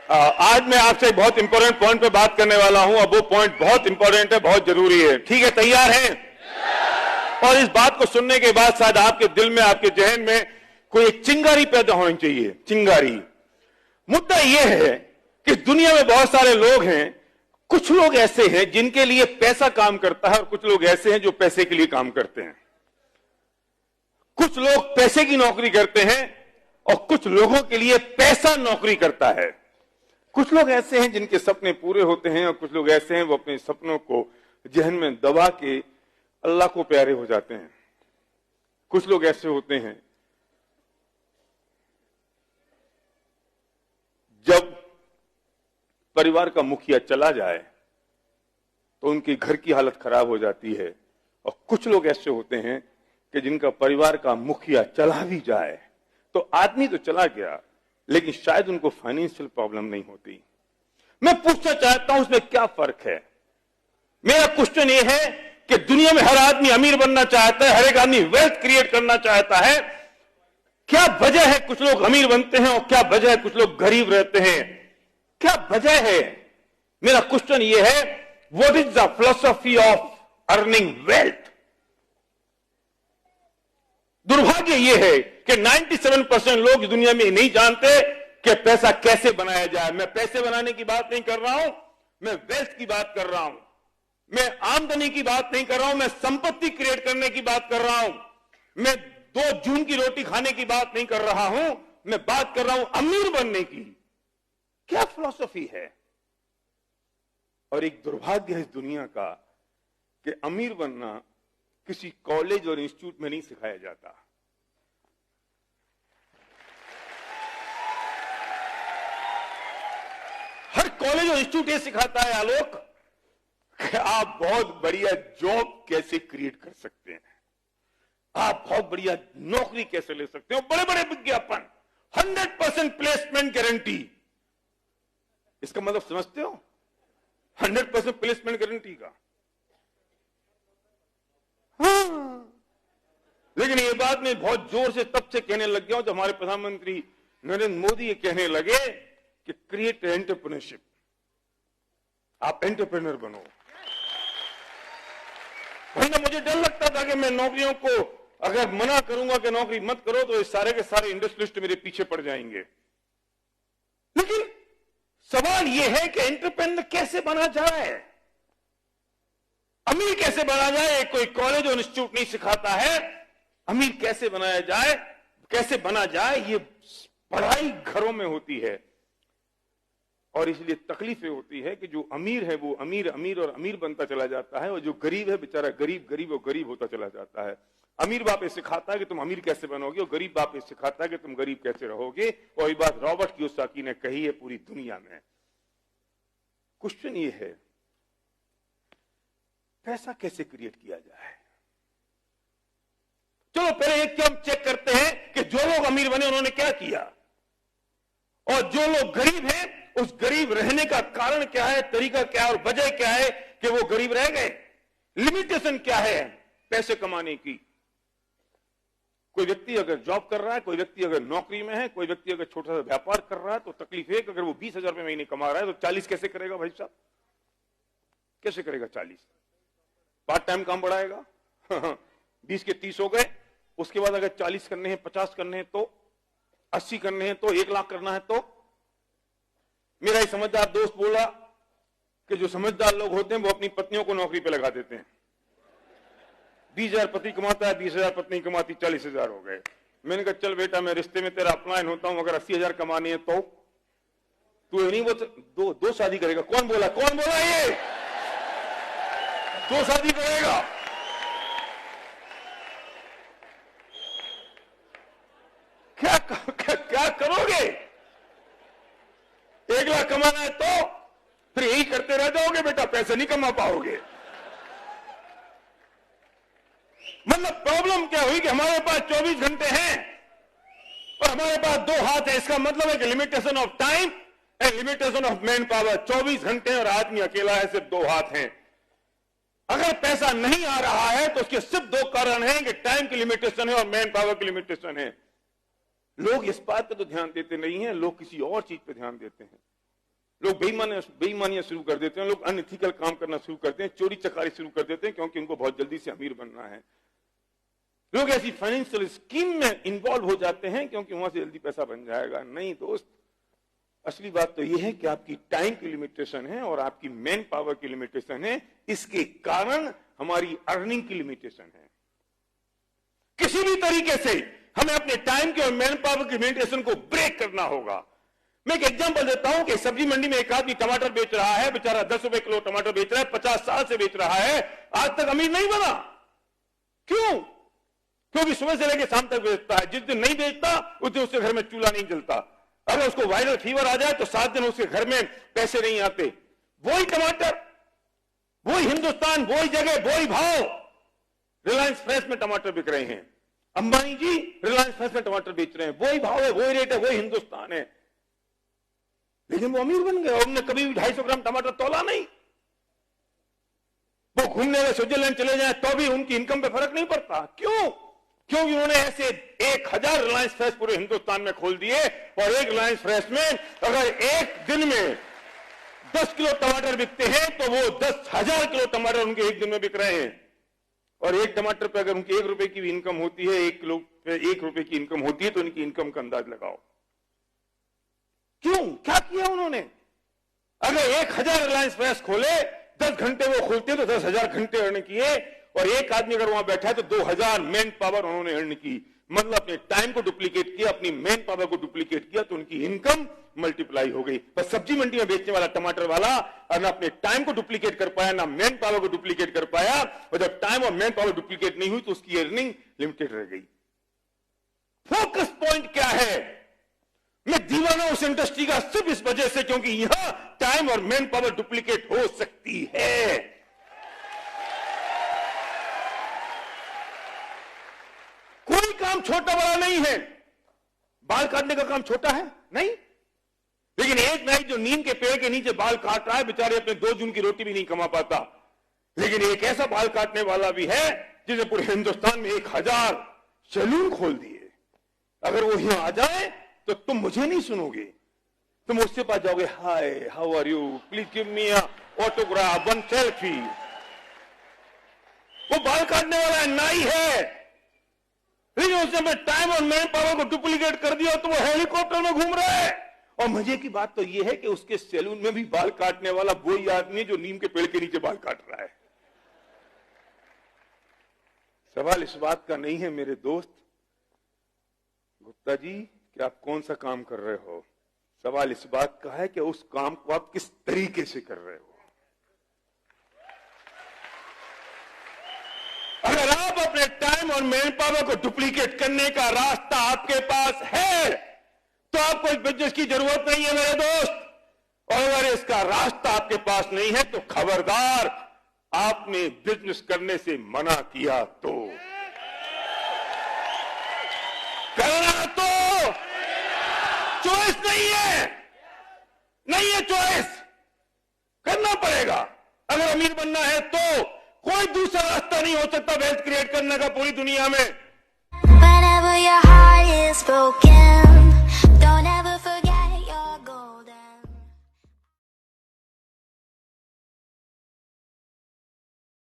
आज मैं आपसे बहुत इंपॉर्टेंट पॉइंट पे बात करने वाला हूं और वो पॉइंट बहुत इंपॉर्टेंट है, बहुत जरूरी है। ठीक है, तैयार हैं? और इस बात को सुनने के बाद शायद आपके दिल में, आपके जहन में कोई एक चिंगारी पैदा होनी चाहिए। चिंगारी। मुद्दा यह है कि दुनिया में बहुत सारे लोग हैं, कुछ लोग ऐसे हैं जिनके लिए पैसा काम करता है और कुछ लोग ऐसे हैं जो पैसे के लिए काम करते हैं। कुछ लोग पैसे की नौकरी करते हैं और कुछ लोगों के लिए पैसा नौकरी करता है। कुछ लोग ऐसे हैं जिनके सपने पूरे होते हैं और कुछ लोग ऐसे हैं वो अपने सपनों को जहन में दबा के अल्लाह को प्यारे हो जाते हैं। कुछ लोग ऐसे होते हैं जब परिवार का मुखिया चला जाए तो उनके घर की हालत खराब हो जाती है, और कुछ लोग ऐसे होते हैं कि जिनका परिवार का मुखिया चला भी जाए तो आदमी तो चला गया लेकिन शायद उनको फाइनेंशियल प्रॉब्लम नहीं होती। मैं पूछना चाहता हूं उसमें क्या फर्क है। मेरा क्वेश्चन यह है कि दुनिया में हर आदमी अमीर बनना चाहता है, हर एक आदमी वेल्थ क्रिएट करना चाहता है। क्या वजह है कुछ लोग अमीर बनते हैं और क्या वजह है कुछ लोग गरीब रहते हैं? क्या वजह है? मेरा क्वेश्चन यह है, what is the philosophy of earning wealth? दुर्भाग्य यह है कि 97% लोग दुनिया में नहीं जानते कि पैसा कैसे बनाया जाए। मैं पैसे बनाने की बात नहीं कर रहा हूं, मैं वेल्थ की बात कर रहा हूं। मैं आमदनी की बात नहीं कर रहा हूं, मैं संपत्ति क्रिएट करने की बात कर रहा हूं। मैं 2 जून की रोटी खाने की बात नहीं कर रहा हूं, मैं बात कर रहा हूं अमीर बनने की। क्या फिलॉसफी है? और एक दुर्भाग्य है इस दुनिया का कि अमीर बनना किसी कॉलेज और इंस्टीट्यूट में नहीं सिखाया जाता। हर कॉलेज और इंस्टीट्यूट ये सिखाता है आलोक कि आप बहुत बढ़िया जॉब कैसे क्रिएट कर सकते हैं, आप बहुत बढ़िया नौकरी कैसे ले सकते हो, बड़े बड़े विज्ञापन, 100% प्लेसमेंट गारंटी। इसका मतलब समझते हो? 100% प्लेसमेंट गारंटी का। हाँ। लेकिन ये बात मैं बहुत जोर से तब से कहने लग गया हूं जब हमारे प्रधानमंत्री नरेंद्र मोदी ये कहने लगे कि क्रिएट एंटरप्रेन्योरशिप, आप एंटरप्रेन्योर बनो। वरना मुझे डर लगता था कि मैं नौकरियों को अगर मना करूंगा कि नौकरी मत करो तो ये सारे के सारे इंडस्ट्रियलिस्ट मेरे पीछे पड़ जाएंगे। लेकिन सवाल यह है कि एंटरप्रेन्योर कैसे बना जाए, अमीर कैसे बना जाए? कोई कॉलेज और इंस्टीट्यूट नहीं सिखाता है अमीर कैसे बनाया जाए, कैसे बना जाए। ये पढ़ाई घरों में होती है और इसलिए तकलीफें होती है कि जो अमीर है वो अमीर अमीर और अमीर बनता चला जाता है और जो गरीब है बेचारा गरीब गरीब और गरीब होता चला जाता है। अमीर बाप ये सिखाता है कि तुम अमीर कैसे बनोगे और गरीब बाप ये सिखाता है कि तुम गरीब कैसे रहोगे। और ये बात रॉबर्ट कियोसाकी ने कही है पूरी दुनिया में। क्वेश्चन ये है, पैसा कैसे क्रिएट किया जाए? चलो पहले एक हम चेक करते हैं कि जो लोग अमीर बने उन्होंने क्या किया और जो लोग गरीब हैं उस गरीब रहने का कारण क्या है, तरीका क्या है और वजह क्या है कि वो गरीब रह गए। लिमिटेशन क्या है पैसे कमाने की? कोई व्यक्ति अगर जॉब कर रहा है, कोई व्यक्ति अगर नौकरी में है, कोई व्यक्ति अगर छोटा सा व्यापार कर रहा है तो तकलीफ है कि अगर वो 20,000 रुपए महीने कमा रहा है तो 40 कैसे करेगा भाई साहब? कैसे करेगा 40? पार्ट टाइम काम बढ़ाएगा 20 के 30 हो गए, उसके बाद अगर 40 करने हैं, 50 करने हैं तो 80 करने हैं तो 1 लाख करना है तो। मेरा एक समझदार दोस्त बोला कि जो समझदार लोग होते हैं वो अपनी पत्नियों को नौकरी पे लगा देते हैं। 20,000 पति कमाता है, 20,000 पत्नी कमाती, 40,000 हो गए। मैंने कहा चल बेटा मैं रिश्ते में तेरा अपलायन होता हूं, अगर 80,000 कमानी है तो तू नहीं वो दो शादी करेगा। कौन बोला ये 2 शादी करेगा? क्या करोगे? 1 लाख कमाना है तो फिर यही करते रह जाओगे बेटा, पैसे नहीं कमा पाओगे। मतलब प्रॉब्लम क्या हुई कि हमारे पास 24 घंटे हैं और हमारे पास 2 हाथ है। इसका मतलब है कि limitation of time and limitation of man power. 24 घंटे और आदमी अकेला है, सिर्फ 2 हाथ हैं। अगर पैसा नहीं आ रहा है तो उसके सिर्फ 2 कारण हैं कि टाइम की लिमिटेशन है और मैन पावर की लिमिटेशन है। लोग इस बात पर तो ध्यान देते नहीं है, लोग किसी और चीज पर ध्यान देते हैं। लोग बेईमानियां शुरू कर देते हैं, लोग अनएथिकल काम करना शुरू करते हैं, चोरी चकारी शुरू कर देते हैं, क्योंकि उनको बहुत जल्दी से अमीर बनना है। लोग ऐसी फाइनेंशियल स्कीम में इन्वॉल्व हो जाते हैं क्योंकि वहां से जल्दी पैसा बन जाएगा। नहीं दोस्त, असली बात तो यह है कि आपकी टाइम की लिमिटेशन है और आपकी मैन पावर की लिमिटेशन है। इसके कारण हमारी अर्निंग की लिमिटेशन है। किसी भी तरीके से हमें अपने टाइम के और मैन पावर की लिमिटेशन को ब्रेक करना होगा। मैं एक एग्जांपल देता हूं कि सब्जी मंडी में एक आदमी टमाटर बेच रहा है, बेचारा 10 रुपए किलो टमाटर बेच रहा है, 50 साल से बेच रहा है, आज तक अमीर नहीं बना। क्यों? क्योंकि सुबह से लेकर शाम तक बेचता है। जिस दिन नहीं बेचता उस दिन उसके घर में चूल्हा नहीं जलता। अगर उसको वायरल फीवर आ जाए तो 7 दिन उसके घर में पैसे नहीं आते। वही टमाटर, वही हिंदुस्तान, वही जगह, वही भाव। रिलायंस फ्रेश में टमाटर बिक रहे हैं, अंबानी जी रिलायंस फ्रेश में टमाटर बेच रहे हैं, वही भाव है, वही रेट है, वही हिंदुस्तान है, लेकिन वो अमीर बन गए। उन्होंने कभी भी 250 ग्राम टमाटर तोला नहीं। वो घूमने में स्विट्जरलैंड चले जाए तो भी उनकी इनकम पे फर्क नहीं पड़ता। क्यों? क्योंकि उन्होंने ऐसे 1000 रिलायंस फ्रेश पूरे हिंदुस्तान में खोल दिए और एक रिलायंस फ्रेश में अगर एक दिन में 10 किलो टमाटर बिकते हैं तो वो 10,000 किलो टमाटर उनके एक दिन में बिक रहे हैं। और एक टमाटर पे अगर उनकी 1 रुपए की भी इनकम होती है, 1 किलो पे 1 रुपए की इनकम होती है, तो उनकी इनकम का अंदाज लगाओ। क्यों? क्या किया उन्होंने? अगर 1000 रिलायंस फ्रेश खोले, 10 घंटे वो खोलते तो 10,000 घंटे अर्न किए, और एक आदमी अगर वहां बैठा है तो 2000 मैन पावर उन्होंने अर्न की। मतलब अपने टाइम को डुप्लीकेट किया, अपनी मैन पावर को डुप्लीकेट किया, तो उनकी इनकम मल्टीप्लाई हो गई। बस सब्जी मंडी में बेचने वाला टमाटर वाला ना अपने टाइम को डुप्लीकेट कर पाया, ना मैन पावर को डुप्लीकेट कर पाया, और जब टाइम और मैन पावर डुप्लीकेट नहीं हुई तो उसकी अर्निंग लिमिटेड रह गई। फोकस पॉइंट क्या है? मैं दीवाना हूं उस इंडस्ट्री का सिर्फ इस वजह से क्योंकि यहां टाइम और मैन पावर डुप्लीकेट हो सकती है। कोई काम छोटा बड़ा नहीं है। बाल काटने का काम छोटा है? नहीं। लेकिन एक नाई जो नीम के पेड़ के नीचे बाल काट रहा है, बेचारे अपने 2 जून की रोटी भी नहीं कमा पाता। लेकिन एक ऐसा बाल काटने वाला भी है जिसने पूरे हिंदुस्तान में 1000 सैलून खोल दिए। अगर वो यहां आ जाए तो तुम मुझे नहीं सुनोगे, तुम उससे पास जाओगे, hi how are you, please give me a autograph, one selfie. वो बाल काटने वाला है, नाई है, लेकिन उसने अपने टाइम और मैन पावर को डुप्लीकेट कर दिया तो वो हेलीकॉप्टर में घूम रहा है। और मजे की बात तो यह है कि उसके सैलून में भी बाल काटने वाला वही आदमी जो नीम के पेड़ के नीचे बाल काट रहा है। सवाल इस बात का नहीं है मेरे दोस्त गुप्ता जी कि आप कौन सा काम कर रहे हो, सवाल इस बात का है कि उस काम को आप किस तरीके से कर रहे हो। अगर आप अपने टाइम और मैन पावर को डुप्लीकेट करने का रास्ता आपके पास है तो आपको इस बिजनेस की जरूरत नहीं है मेरे दोस्त। और अगर इसका रास्ता आपके पास नहीं है तो खबरदार, आपने बिजनेस करने से मना किया तो करना तो चॉइस नहीं है, नहीं है चॉइस, करना पड़ेगा। अगर अमीर बनना है तो कोई दूसरा रास्ता नहीं हो सकता वेल्थ क्रिएट करने का पूरी दुनिया में। Whenever your heart is broken